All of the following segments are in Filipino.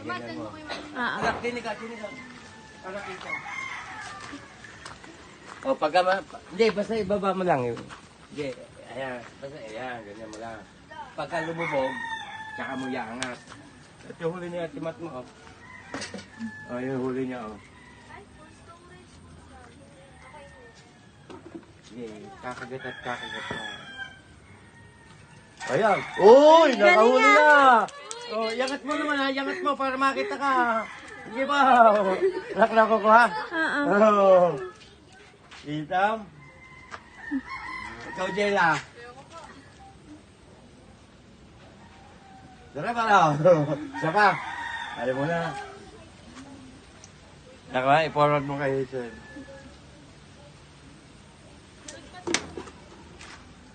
ganyan mo. Ah, Anak, dinig ka. Anak, dinig ka. O, pagka hindi, basta ibaba mo lang yun. Hindi, ayan, basta, ayan, ganyan mo lang. Pagka lumubog, tsaka mo iangat. At yung huli niya, timat mo, oh. O, yung huli niya, oh. Sige, kakagat at kakagat na. Ayan. Uy, nakahuli na. Oh, yangat mo naman ha, yangat mo para makita ka. Sige ba? Naklako ko ha. Oh. Itam. Ikaw, Jela. Sarap ano? Isa pa. Ayaw mo na. Naka, i-forward mo kay Hazel.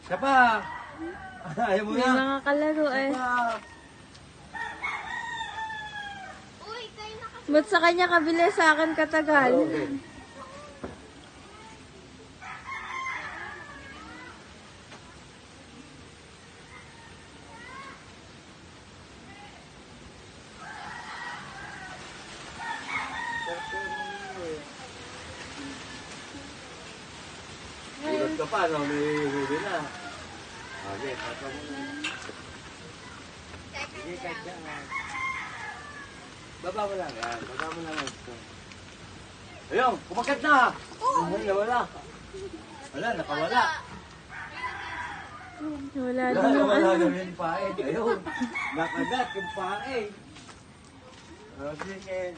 Isa pa. Ayaw mo may na. mga kalaro eh. Isa pa. Ba't sa kanya kabili, sa akin katagal? Okay. Ulat ka pa, no? May huli na. Okay, papa mo na. Sige, kahit dyan. Baba mo lang yan. Baba mo lang ito. Ayun, kumagat na! Ay, nawala. Wala, nakawala. Wala Wala, din yung nawala ano. na yung pae. Ayun, nakagat yung pae. Sige.